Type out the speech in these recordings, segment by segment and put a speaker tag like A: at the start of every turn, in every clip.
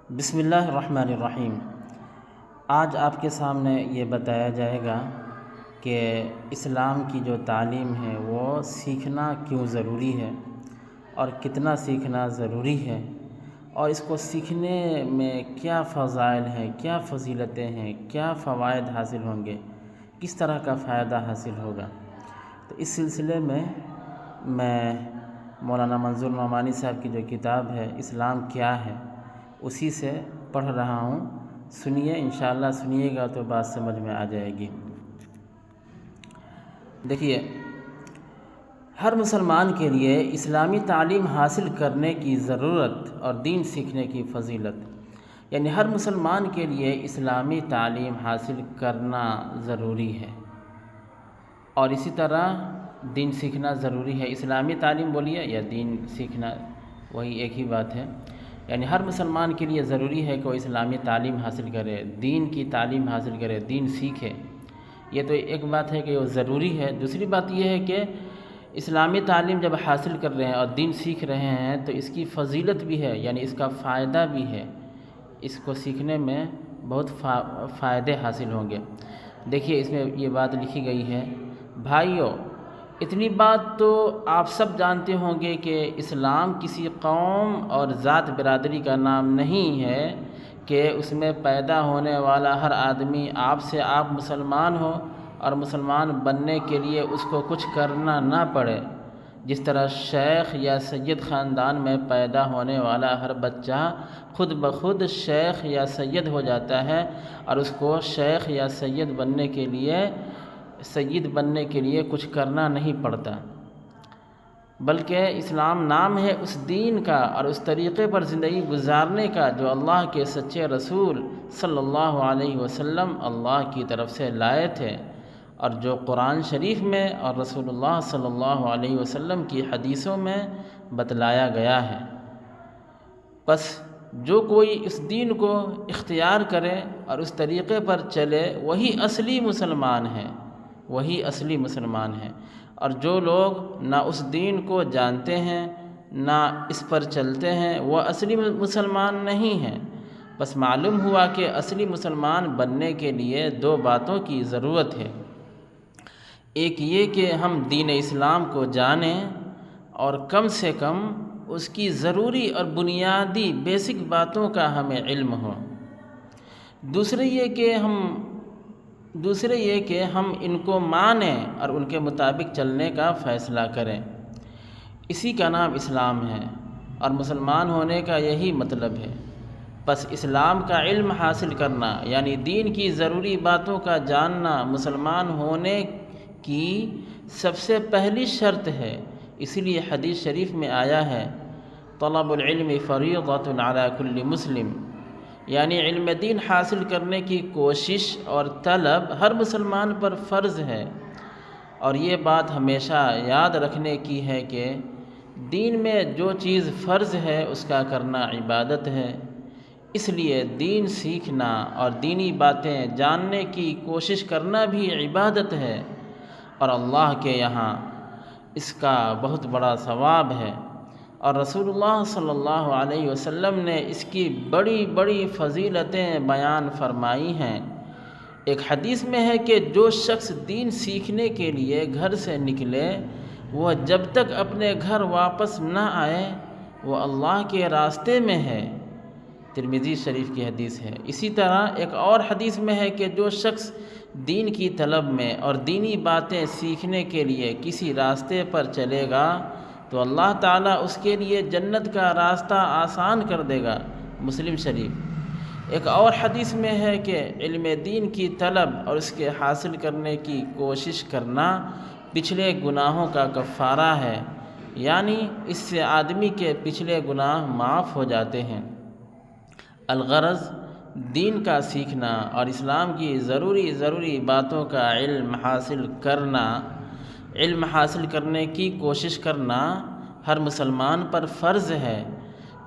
A: بسم اللہ الرحمن الرحیم۔ آج آپ کے سامنے یہ بتایا جائے گا کہ اسلام کی جو تعلیم ہے وہ سیکھنا کیوں ضروری ہے اور کتنا سیکھنا ضروری ہے، اور اس کو سیکھنے میں کیا فضائل ہیں، کیا فضیلتیں ہیں، کیا فوائد حاصل ہوں گے، کس طرح کا فائدہ حاصل ہوگا۔ تو اس سلسلے میں مولانا منظور نعمانی صاحب کی جو کتاب ہے اسلام کیا ہے اسی سے پڑھ رہا ہوں۔ سنیے، انشاءاللہ سنیے گا تو بات سمجھ میں آ جائے گی۔ دیکھیے، ہر مسلمان کے لیے اسلامی تعلیم حاصل کرنے کی ضرورت اور دین سیکھنے کی فضیلت، یعنی ہر مسلمان کے لیے اسلامی تعلیم حاصل کرنا ضروری ہے اور اسی طرح دین سیکھنا ضروری ہے۔ اسلامی تعلیم بولیے یا دین سیکھنا، وہی ایک ہی بات ہے۔ یعنی ہر مسلمان کے لیے ضروری ہے کہ وہ اسلامی تعلیم حاصل کرے، دین کی تعلیم حاصل کرے، دین سیکھے۔ یہ تو ایک بات ہے کہ وہ ضروری ہے۔ دوسری بات یہ ہے کہ اسلامی تعلیم جب حاصل کر رہے ہیں اور دین سیکھ رہے ہیں تو اس کی فضیلت بھی ہے، یعنی اس کا فائدہ بھی ہے، اس کو سیکھنے میں بہت فائدے حاصل ہوں گے۔ دیکھیے، اس میں یہ بات لکھی گئی ہے، بھائیو، اتنی بات تو آپ سب جانتے ہوں گے کہ اسلام کسی قوم اور ذات برادری کا نام نہیں ہے کہ اس میں پیدا ہونے والا ہر آدمی آپ سے آپ مسلمان ہو اور مسلمان بننے کے لیے اس کو کچھ کرنا نہ پڑے۔ جس طرح شیخ یا سید خاندان میں پیدا ہونے والا ہر بچہ خود بخود شیخ یا سید ہو جاتا ہے اور اس کو شیخ یا سید بننے کے لیے کچھ کرنا نہیں پڑتا، بلکہ اسلام نام ہے اس دین کا اور اس طریقے پر زندگی گزارنے کا جو اللہ کے سچے رسول صلی اللہ علیہ وسلم اللہ کی طرف سے لائے تھے اور جو قرآن شریف میں اور رسول اللہ صلی اللہ علیہ وسلم کی حدیثوں میں بتلایا گیا ہے۔ بس جو کوئی اس دین کو اختیار کرے اور اس طریقے پر چلے وہی اصلی مسلمان ہے، وہی اصلی مسلمان ہے۔ اور جو لوگ نہ اس دین کو جانتے ہیں نہ اس پر چلتے ہیں وہ اصلی مسلمان نہیں ہیں۔ بس معلوم ہوا کہ اصلی مسلمان بننے کے لیے دو باتوں کی ضرورت ہے، ایک یہ کہ ہم دین اسلام کو جانیں اور کم سے کم اس کی ضروری اور بنیادی بیسک باتوں کا ہمیں علم ہو، دوسرے یہ کہ ہم ان کو مانیں اور ان کے مطابق چلنے کا فیصلہ کریں۔ اسی کا نام اسلام ہے اور مسلمان ہونے کا یہی مطلب ہے۔ بس اسلام کا علم حاصل کرنا یعنی دین کی ضروری باتوں کا جاننا مسلمان ہونے کی سب سے پہلی شرط ہے۔ اسی لیے حدیث شریف میں آیا ہے، طلب العلم فریضۃ علی کل مسلم، یعنی علم دین حاصل کرنے کی کوشش اور طلب ہر مسلمان پر فرض ہے۔ اور یہ بات ہمیشہ یاد رکھنے کی ہے کہ دین میں جو چیز فرض ہے اس کا کرنا عبادت ہے، اس لیے دین سیکھنا اور دینی باتیں جاننے کی کوشش کرنا بھی عبادت ہے اور اللہ کے یہاں اس کا بہت بڑا ثواب ہے، اور رسول اللہ صلی اللہ علیہ وسلم نے اس کی بڑی بڑی فضیلتیں بیان فرمائی ہیں۔ ایک حدیث میں ہے کہ جو شخص دین سیکھنے کے لیے گھر سے نکلے وہ جب تک اپنے گھر واپس نہ آئے وہ اللہ کے راستے میں ہے، ترمذی شریف کی حدیث ہے۔ اسی طرح ایک اور حدیث میں ہے کہ جو شخص دین کی طلب میں اور دینی باتیں سیکھنے کے لیے کسی راستے پر چلے گا تو اللہ تعالیٰ اس کے لیے جنت کا راستہ آسان کر دے گا، مسلم شریف۔ ایک اور حدیث میں ہے کہ علم دین کی طلب اور اس کے حاصل کرنے کی کوشش کرنا پچھلے گناہوں کا کفارہ ہے، یعنی اس سے آدمی کے پچھلے گناہ معاف ہو جاتے ہیں۔ الغرض دین کا سیکھنا اور اسلام کی ضروری باتوں کا علم حاصل کرنے کی کوشش کرنا ہر مسلمان پر فرض ہے،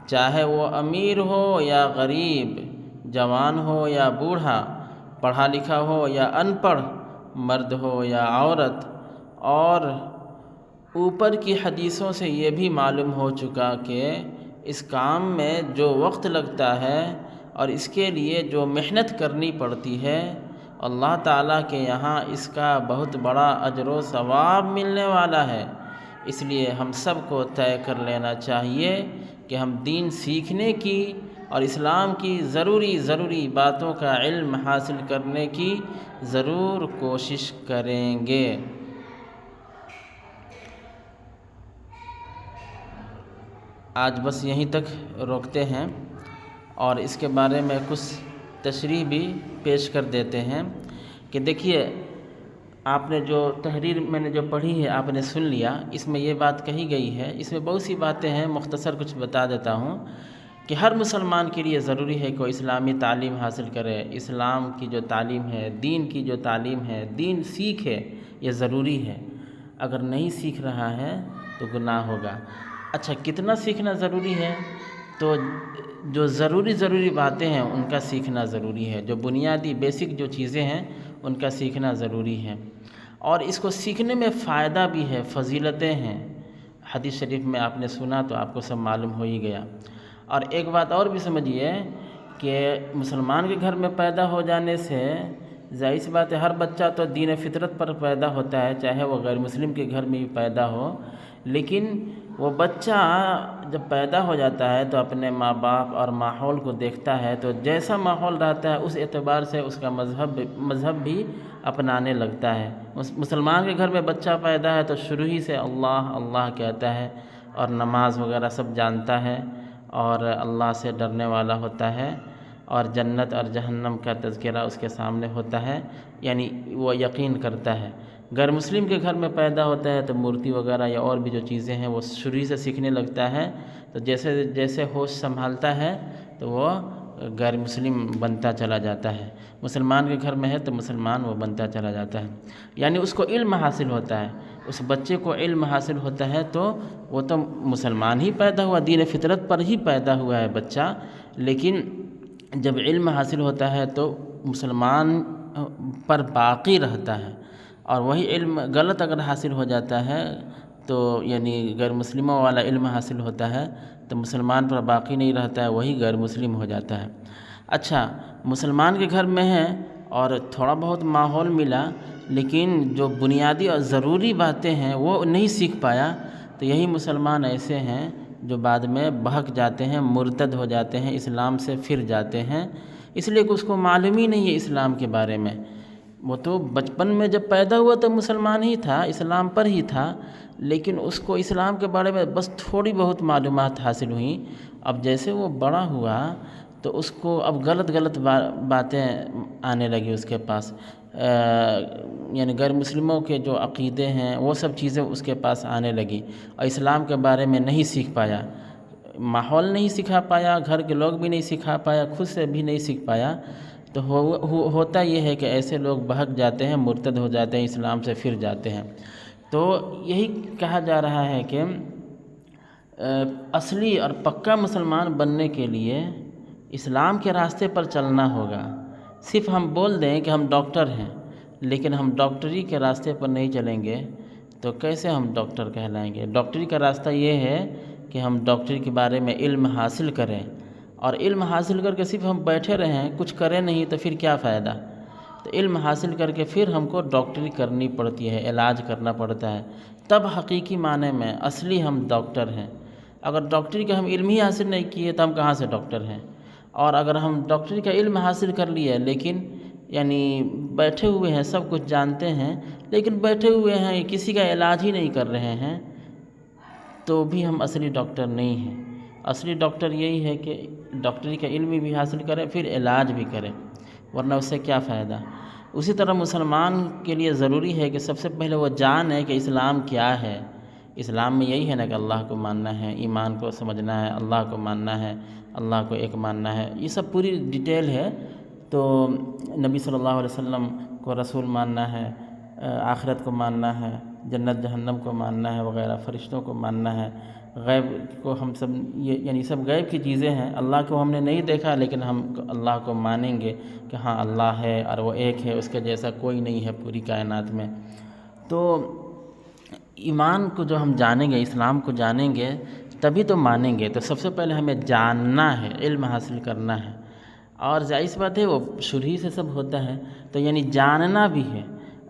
A: چاہے وہ امیر ہو یا غریب، جوان ہو یا بوڑھا، پڑھا لکھا ہو یا ان پڑھ، مرد ہو یا عورت۔ اور اوپر کی حدیثوں سے یہ بھی معلوم ہو چکا کہ اس کام میں جو وقت لگتا ہے اور اس کے لیے جو محنت کرنی پڑتی ہے، اللہ تعالیٰ کے یہاں اس کا بہت بڑا اجر و ثواب ملنے والا ہے۔ اس لیے ہم سب کو طے کر لینا چاہیے کہ ہم دین سیکھنے کی اور اسلام کی ضروری باتوں کا علم حاصل کرنے کی ضرور کوشش کریں گے۔ آج بس یہیں تک روکتے ہیں اور اس کے بارے میں کچھ تشریح بھی پیش کر دیتے ہیں کہ دیکھیے، آپ نے جو تحریر میں نے جو پڑھی ہے آپ نے سن لیا، اس میں یہ بات کہی گئی ہے، اس میں بہت سی باتیں ہیں، مختصر کچھ بتا دیتا ہوں کہ ہر مسلمان کے لیے ضروری ہے کہ وہ اسلامی تعلیم حاصل کرے، اسلام کی جو تعلیم ہے، دین کی جو تعلیم ہے، دین سیکھے، یہ ضروری ہے۔ اگر نہیں سیکھ رہا ہے تو گناہ ہوگا۔ اچھا، کتنا سیکھنا ضروری ہے؟ تو جو ضروری باتیں ہیں ان کا سیکھنا ضروری ہے، جو بنیادی بیسک جو چیزیں ہیں ان کا سیکھنا ضروری ہے، اور اس کو سیکھنے میں فائدہ بھی ہے، فضیلتیں ہیں۔ حدیث شریف میں آپ نے سنا تو آپ کو سب معلوم ہو ہی گیا۔ اور ایک بات اور بھی سمجھیے کہ مسلمان کے گھر میں پیدا ہو جانے سے ظاہر سی بات ہے، ہر بچہ تو دین فطرت پر پیدا ہوتا ہے، چاہے وہ غیر مسلم کے گھر میں بھی پیدا ہو، لیکن وہ بچہ جب پیدا ہو جاتا ہے تو اپنے ماں باپ اور ماحول کو دیکھتا ہے، تو جیسا ماحول رہتا ہے اس اعتبار سے اس کا مذہب بھی اپنانے لگتا ہے۔ مسلمان کے گھر میں بچہ پیدا ہے تو شروع ہی سے اللہ اللہ کہتا ہے اور نماز وغیرہ سب جانتا ہے اور اللہ سے ڈرنے والا ہوتا ہے، اور جنت اور جہنم کا تذکرہ اس کے سامنے ہوتا ہے، یعنی وہ یقین کرتا ہے۔ غیر مسلم کے گھر میں پیدا ہوتا ہے تو مورتی وغیرہ یا اور بھی جو چیزیں ہیں وہ شروع سے سیکھنے لگتا ہے، تو جیسے جیسے ہوش سنبھالتا ہے تو وہ غیر مسلم بنتا چلا جاتا ہے۔ مسلمان کے گھر میں ہے تو مسلمان وہ بنتا چلا جاتا ہے، یعنی اس کو علم حاصل ہوتا ہے، اس بچے کو علم حاصل ہوتا ہے، تو وہ تو مسلمان ہی پیدا ہوا، دین فطرت پر ہی پیدا ہوا ہے بچہ، لیکن جب علم حاصل ہوتا ہے تو مسلمان پر باقی رہتا ہے، اور وہی علم غلط اگر حاصل ہو جاتا ہے تو یعنی غیر مسلموں والا علم حاصل ہوتا ہے تو مسلمان پر باقی نہیں رہتا ہے، وہی غیر مسلم ہو جاتا ہے۔ اچھا، مسلمان کے گھر میں ہے اور تھوڑا بہت ماحول ملا، لیکن جو بنیادی اور ضروری باتیں ہیں وہ نہیں سیکھ پایا، تو یہی مسلمان ایسے ہیں جو بعد میں بہک جاتے ہیں، مرتد ہو جاتے ہیں، اسلام سے پھر جاتے ہیں، اس لیے کہ اس کو معلوم ہی نہیں ہے اسلام کے بارے میں۔ وہ تو بچپن میں جب پیدا ہوا تو مسلمان ہی تھا، اسلام پر ہی تھا، لیکن اس کو اسلام کے بارے میں بس تھوڑی بہت معلومات حاصل ہوئیں۔ اب جیسے وہ بڑا ہوا تو اس کو اب غلط باتیں آنے لگی اس کے پاس، یعنی غیر مسلموں کے جو عقیدے ہیں وہ سب چیزیں اس کے پاس آنے لگی، اور اسلام کے بارے میں نہیں سیکھ پایا، ماحول نہیں سکھا پایا، گھر کے لوگ بھی نہیں سکھا پایا، خود سے بھی نہیں سیکھ پایا، تو ہوتا یہ ہے کہ ایسے لوگ بہک جاتے ہیں، مرتد ہو جاتے ہیں، اسلام سے پھر جاتے ہیں۔ تو یہی کہا جا رہا ہے کہ اصلی اور پکا مسلمان بننے کے لیے اسلام کے راستے پر چلنا ہوگا۔ صرف ہم بول دیں کہ ہم ڈاکٹر ہیں، لیکن ہم ڈاکٹری کے راستے پر نہیں چلیں گے تو کیسے ہم ڈاکٹر کہلائیں گے؟ ڈاکٹری کا راستہ یہ ہے کہ ہم ڈاکٹری کے بارے میں علم حاصل کریں، اور علم حاصل کر کے صرف ہم بیٹھے رہیں، کچھ کریں نہیں تو پھر کیا فائدہ؟ تو علم حاصل کر کے پھر ہم کو ڈاکٹری کرنی پڑتی ہے، علاج کرنا پڑتا ہے، تب حقیقی معنی میں اصلی ہم ڈاکٹر ہیں۔ اگر ڈاکٹری کا ہم علم ہی حاصل نہیں کیے تو ہم کہاں سے ڈاکٹر ہیں؟ اور اگر ہم ڈاکٹری کا علم حاصل کر لیے لیکن یعنی بیٹھے ہوئے ہیں، سب کچھ جانتے ہیں لیکن بیٹھے ہوئے ہیں، کسی کا علاج ہی نہیں کر رہے ہیں، تو بھی ہم اصلی ڈاکٹر نہیں ہیں۔ اصلی ڈاکٹر یہی ہے کہ ڈاکٹری کا علم بھی حاصل کرے، پھر علاج بھی کرے، ورنہ اس سے کیا فائدہ؟ اسی طرح مسلمان کے لیے ضروری ہے کہ سب سے پہلے وہ جانے کہ اسلام کیا ہے۔ اسلام میں یہی ہے نا کہ اللہ کو ماننا ہے، ایمان کو سمجھنا ہے، اللہ کو ماننا ہے، اللہ کو ایک ماننا ہے، یہ سب پوری ڈیٹیل ہے۔ تو نبی صلی اللہ علیہ وسلم کو رسول ماننا ہے، آخرت کو ماننا ہے، جنت جہنم کو ماننا ہے وغیرہ، فرشتوں کو ماننا ہے، غیب کو ہم سب یعنی سب غیب کی چیزیں ہیں، اللہ کو ہم نے نہیں دیکھا لیکن ہم اللہ کو مانیں گے کہ ہاں اللہ ہے اور وہ ایک ہے، اس کے جیسا کوئی نہیں ہے پوری کائنات میں۔ تو ایمان کو جو ہم جانیں گے، اسلام کو جانیں گے، تبھی تو مانیں گے۔ تو سب سے پہلے ہمیں جاننا ہے، علم حاصل کرنا ہے، اور ظاہر سی بات ہے وہ شروع ہی سے سب ہوتا ہے، تو یعنی جاننا بھی ہے۔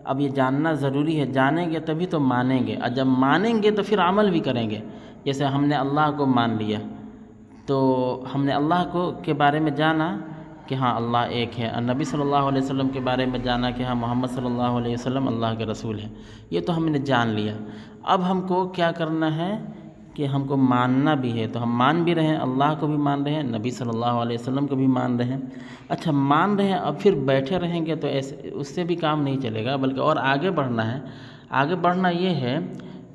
A: اب یہ جاننا ضروری ہے، جانیں گے تبھی تو مانیں گے، اور جب مانیں گے تو پھر عمل بھی کریں گے۔ جیسے ہم نے اللہ کو مان لیا، تو ہم نے اللہ کے بارے میں جانا کہ ہاں اللہ ایک ہے، اور نبی صلی اللہ علیہ وسلم کے بارے میں جانا کہ ہاں محمد صلی اللہ علیہ وسلم اللہ کے رسول ہیں، یہ تو ہم نے جان لیا۔ اب ہم کو کیا کرنا ہے کہ ہم کو ماننا بھی ہے، تو ہم مان بھی رہے ہیں، اللہ کو بھی مان رہے ہیں، نبی صلی اللہ علیہ وسلم کو بھی مان رہے ہیں۔ اچھا مان رہے ہیں، اب پھر بیٹھے رہیں گے تو ایسے اس سے بھی کام نہیں چلے گا، بلکہ اور آگے بڑھنا ہے۔ آگے بڑھنا یہ ہے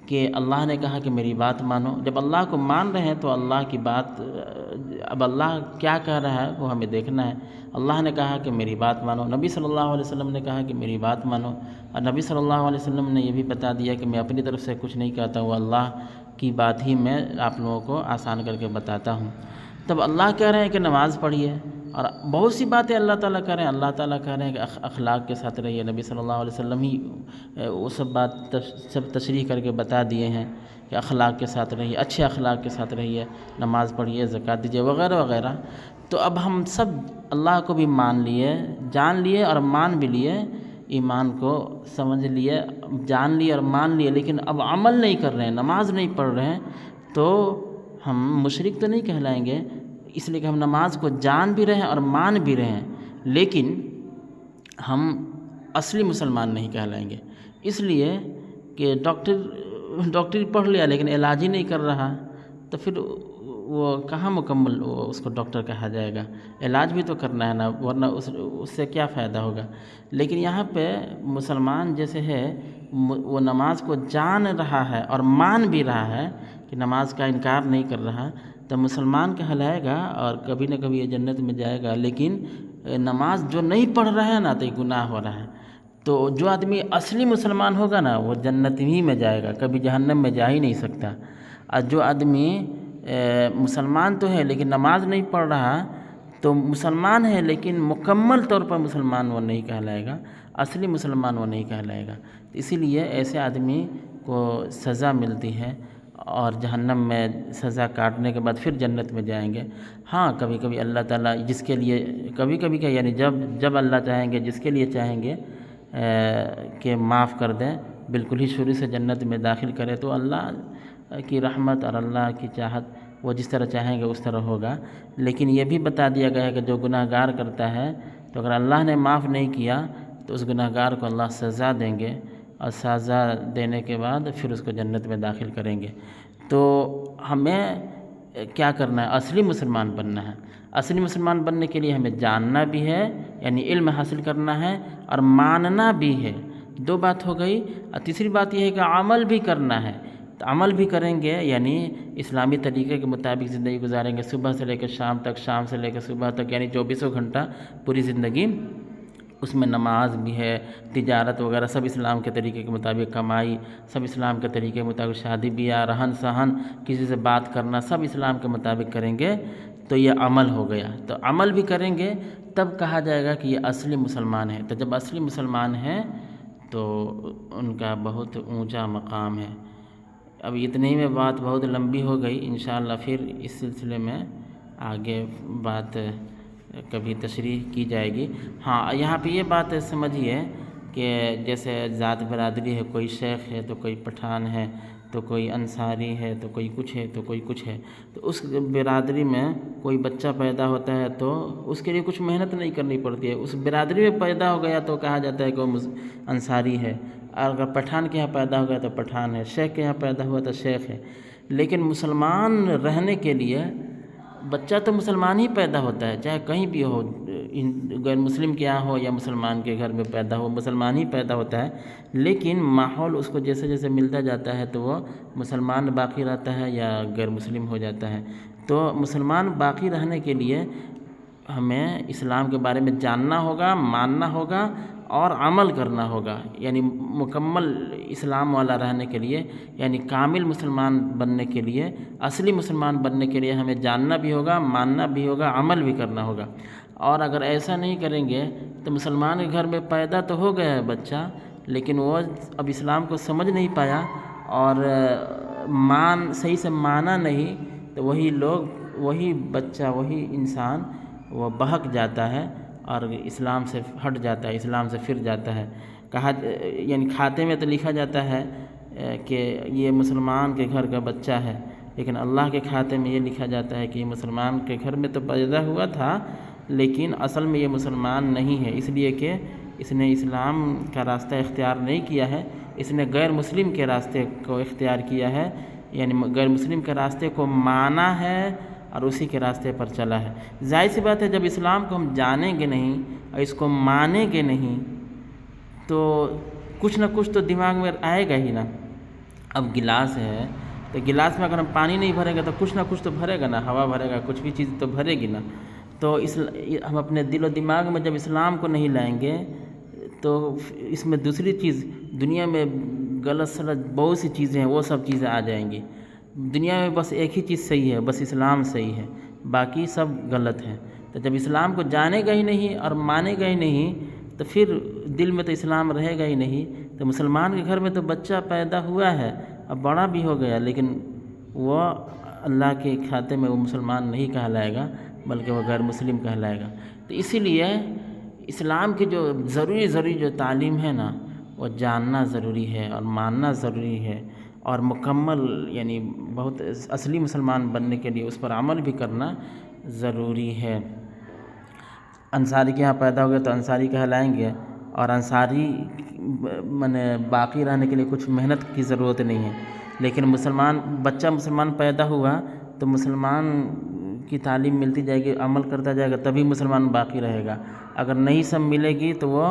A: کہ اللہ نے کہا کہ میری بات مانو۔ جب اللہ کو مان رہے ہیں تو اللہ کی بات، اب اللہ کیا کہہ رہا ہے وہ ہمیں دیکھنا ہے۔ اللہ نے کہا کہ میری بات مانو، نبی صلی اللہ علیہ وسلم نے کہا کہ میری بات مانو، اور نبی صلی اللہ علیہ وسلم نے یہ بھی بتا دیا کہ میں اپنی طرف سے کچھ نہیں کہتا ہوں، اللہ کی بات ہی میں آپ لوگوں کو آسان کر کے بتاتا ہوں۔ تب اللہ کہہ رہے ہیں کہ نماز پڑھیے، اور بہت سی باتیں اللہ تعالیٰ کہہ رہے ہیں۔ اللہ تعالیٰ کہہ رہے ہیں کہ اخلاق کے ساتھ رہیے، نبی صلی اللہ علیہ وسلم ہی وہ سب تشریح کر کے بتا دیے ہیں کہ اخلاق کے ساتھ رہیے، اچھے اخلاق کے ساتھ رہیے، نماز پڑھیے، زکوٰۃ دیجیے، وغیرہ وغیرہ۔ تو اب ہم سب اللہ کو بھی مان لیے، جان لیے اور مان بھی لیے، ایمان کو سمجھ لیے، جان لیے اور مان لیے، لیکن اب عمل نہیں کر رہے ہیں، نماز نہیں پڑھ رہے ہیں، تو ہم مشرک تو نہیں کہلائیں گے، اس لیے کہ ہم نماز کو جان بھی رہے ہیں اور مان بھی رہے ہیں، لیکن ہم اصلی مسلمان نہیں کہلائیں گے، اس لیے کہ ڈاکٹری پڑھ لیا لیکن علاج ہی نہیں کر رہا، تو پھر وہ کہاں مکمل اس کو ڈاکٹر کہا جائے گا؟ علاج بھی تو کرنا ہے نا، ورنہ اس سے کیا فائدہ ہوگا؟ لیکن یہاں پہ مسلمان جیسے ہے وہ نماز کو جان رہا ہے اور مان بھی رہا ہے کہ نماز کا انکار نہیں کر رہا، تو مسلمان کہلائے گا اور کبھی نہ کبھی یہ جنت میں جائے گا۔ لیکن نماز جو نہیں پڑھ رہا ہے نا تو یہ گناہ ہو رہا ہے۔ تو جو آدمی اصلی مسلمان ہوگا نا وہ جنت ہی میں جائے گا، کبھی جہنم میں جا ہی نہیں سکتا۔ اور جو آدمی مسلمان تو ہے لیکن نماز نہیں پڑھ رہا، تو مسلمان ہے لیکن مکمل طور پر مسلمان وہ نہیں کہلائے گا، اصلی مسلمان وہ نہیں کہلائے گا۔ اسی لیے ایسے آدمی کو سزا ملتی ہے، اور جہنم میں سزا کاٹنے کے بعد پھر جنت میں جائیں گے۔ ہاں کبھی کبھی اللہ تعالیٰ جس کے لیے، کبھی کبھی کا یعنی جب اللہ چاہیں گے، جس کے لیے چاہیں گے کہ معاف کر دیں، بالکل ہی شروع سے جنت میں داخل کرے، تو اللہ کی رحمت اور اللہ کی چاہت وہ جس طرح چاہیں گے اس طرح ہوگا۔ لیکن یہ بھی بتا دیا گیا ہے کہ جو گناہ گار کرتا ہے تو اگر اللہ نے معاف نہیں کیا تو اس گناہ گار کو اللہ سزا دیں گے، اور سزا دینے کے بعد پھر اس کو جنت میں داخل کریں گے۔ تو ہمیں کیا کرنا ہے؟ اصلی مسلمان بننا ہے۔ اصلی مسلمان بننے کے لیے ہمیں جاننا بھی ہے، یعنی علم حاصل کرنا ہے، اور ماننا بھی ہے۔ دو بات ہو گئی، اور تیسری بات یہ ہے کہ عمل بھی کرنا ہے۔ تو عمل بھی کریں گے یعنی اسلامی طریقے کے مطابق زندگی گزاریں گے، صبح سے لے کے شام تک، شام سے لے کے صبح تک، یعنی 24 گھنٹہ پوری زندگی، اس میں نماز بھی ہے، تجارت وغیرہ سب اسلام کے طریقے کے مطابق، کمائی سب اسلام کے طریقے کے مطابق، شادی بیاہ، رہن سہن، کسی سے بات کرنا سب اسلام کے مطابق کریں گے، تو یہ عمل ہو گیا۔ تو عمل بھی کریں گے تب کہا جائے گا کہ یہ اصلی مسلمان ہے۔ تو جب اصلی مسلمان ہیں تو ان کا بہت اونچا مقام ہے۔ اب اتنے ہی میں بات بہت لمبی ہو گئی، انشاءاللہ پھر اس سلسلے میں آگے بات کبھی تشریح کی جائے گی۔ ہاں یہاں پہ یہ بات سمجھیے کہ جیسے ذات برادری ہے، کوئی شیخ ہے تو کوئی پٹھان ہے، تو کوئی انصاری ہے، تو کوئی کچھ ہے، تو کوئی کچھ ہے، تو اس برادری میں کوئی بچہ پیدا ہوتا ہے تو اس کے لیے کچھ محنت نہیں کرنی پڑتی ہے، اس برادری میں پیدا ہو گیا تو کہا جاتا ہے کہ وہ انصاری ہے، اور اگر پٹھان کے یہاں پیدا ہو گیا تو پٹھان ہے، شیخ کے یہاں پیدا ہوا تو شیخ ہے۔ لیکن مسلمان رہنے کے لیے بچہ تو مسلمان ہی پیدا ہوتا ہے، چاہے کہیں بھی ہو، غیر مسلم کے یہاں ہو یا مسلمان کے گھر میں پیدا ہو، مسلمان ہی پیدا ہوتا ہے۔ لیکن ماحول اس کو جیسے جیسے ملتا جاتا ہے تو وہ مسلمان باقی رہتا ہے یا غیر مسلم ہو جاتا ہے۔ تو مسلمان باقی رہنے کے لیے ہمیں اسلام کے بارے میں جاننا ہوگا، ماننا ہوگا اور عمل کرنا ہوگا، یعنی مکمل اسلام والا رہنے کے لیے، یعنی کامل مسلمان بننے کے لیے، اصلی مسلمان بننے کے لیے ہمیں جاننا بھی ہوگا، ماننا بھی ہوگا، عمل بھی کرنا ہوگا۔ اور اگر ایسا نہیں کریں گے تو مسلمان کے گھر میں پیدا تو ہو گیا ہے بچہ، لیکن وہ اب اسلام کو سمجھ نہیں پایا اور صحیح سے مانا نہیں تو وہی لوگ، وہی بچہ، وہی انسان وہ بہک جاتا ہے اور اسلام سے ہٹ جاتا ہے، اسلام سے پھر جاتا ہے۔ یعنی کھاتے میں تو لکھا جاتا ہے کہ یہ مسلمان کے گھر کا بچہ ہے، لیکن اللہ کے کھاتے میں یہ لکھا جاتا ہے کہ یہ مسلمان کے گھر میں تو پیدا ہوا تھا لیکن اصل میں یہ مسلمان نہیں ہے، اس لیے کہ اس نے اسلام کا راستہ اختیار نہیں کیا ہے، اس نے غیر مسلم کے راستے کو اختیار کیا ہے، یعنی غیر مسلم کے راستے کو مانا ہے اور اسی کے راستے پر چلا ہے۔ ظاہر سی بات ہے جب اسلام کو ہم جانیں گے نہیں اور اس کو مانیں گے نہیں تو کچھ نہ کچھ تو دماغ میں آئے گا ہی نا۔ اب گلاس ہے تو گلاس میں اگر ہم پانی نہیں بھریں گے تو کچھ نہ کچھ تو بھرے گا نا، ہوا بھرے گا، کچھ بھی چیز تو بھرے گی نا۔ تو ہم اپنے دل و دماغ میں جب اسلام کو نہیں لائیں گے تو اس میں دوسری چیز، دنیا میں غلط سلط بہت سی چیزیں ہیں، وہ سب چیزیں آ جائیں گی۔ دنیا میں بس ایک ہی چیز صحیح ہے، بس اسلام صحیح ہے، باقی سب غلط ہے۔ تو جب اسلام کو جانے گا ہی نہیں اور مانے گا ہی نہیں تو پھر دل میں تو اسلام رہے گا ہی نہیں۔ تو مسلمان کے گھر میں تو بچہ پیدا ہوا ہے، اب بڑا بھی ہو گیا، لیکن وہ اللہ کے کھاتے میں وہ مسلمان نہیں کہلائے گا بلکہ وہ غیر مسلم کہلائے گا۔ تو اسی لیے اسلام کی جو ضروری جو تعلیم ہے نا وہ جاننا ضروری ہے اور ماننا ضروری ہے، اور مکمل یعنی بہت اصلی مسلمان بننے کے لیے اس پر عمل بھی کرنا ضروری ہے۔ انصاری کے ہاں پیدا ہو گئے تو انصاری کہلائیں گے، اور انصاری باقی رہنے کے لیے کچھ محنت کی ضرورت نہیں ہے، لیکن بچہ مسلمان پیدا ہوا تو مسلمان کی تعلیم ملتی جائے گی، عمل کرتا جائے گا، تبھی مسلمان باقی رہے گا۔ اگر نہیں سب ملے گی تو وہ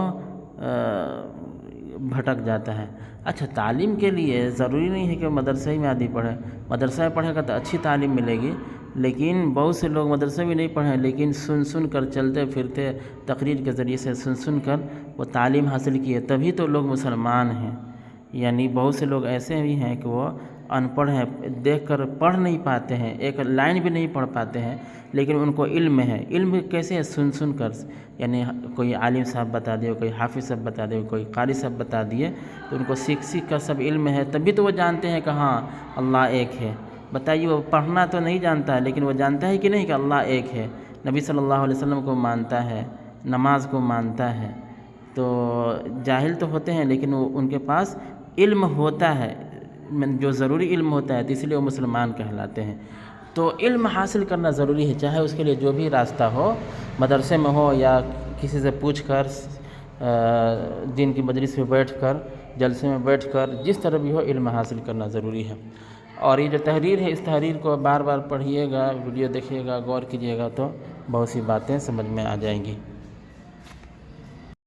A: بھٹک جاتا ہے۔ اچھا، تعلیم کے لیے ضروری نہیں ہے کہ مدرسے ہی میں آدمی پڑھے، مدرسہ میں پڑھے گا تو اچھی تعلیم ملے گی، لیکن بہت سے لوگ مدرسے بھی نہیں پڑھے لیکن سن کر چلتے پھرتے تقریر کے ذریعے سے سن کر وہ تعلیم حاصل کیے، تبھی تو لوگ مسلمان ہیں۔ یعنی بہت سے لوگ ایسے بھی ہیں کہ وہ ان پڑھ ہیں، دیکھ کر پڑھ نہیں پاتے ہیں، ایک لائن بھی نہیں پڑھ پاتے ہیں، لیکن ان کو علم ہے۔ علم کیسے ہے؟ سن کر، یعنی کوئی عالم صاحب بتا دے، کوئی حافظ صاحب بتا دے، کوئی قاری صاحب بتا دیے تو ان کو سیکھ کر سب علم ہے، تبھی تو وہ جانتے ہیں کہ ہاں اللہ ایک ہے۔ بتائیے، وہ پڑھنا تو نہیں جانتا ہے لیکن وہ جانتا ہے کہ نہیں کہ اللہ ایک ہے، نبی صلی اللہ علیہ وسلم کو مانتا ہے، نماز کو مانتا ہے۔ تو جاہل تو ہوتے ہیں لیکن وہ ان کے پاس علم ہوتا ہے، جو ضروری علم ہوتا ہے، تو اس لیے وہ مسلمان کہلاتے ہیں۔ تو علم حاصل کرنا ضروری ہے، چاہے اس کے لیے جو بھی راستہ ہو، مدرسے میں ہو یا کسی سے پوچھ کر، دین کی مجلس میں بیٹھ کر، جلسے میں بیٹھ کر، جس طرح بھی ہو علم حاصل کرنا ضروری ہے۔ اور یہ جو تحریر ہے، اس تحریر کو بار بار پڑھیے گا، ویڈیو دیکھیے گا، غور کیجیے گا تو بہت سی باتیں سمجھ میں آ جائیں گی۔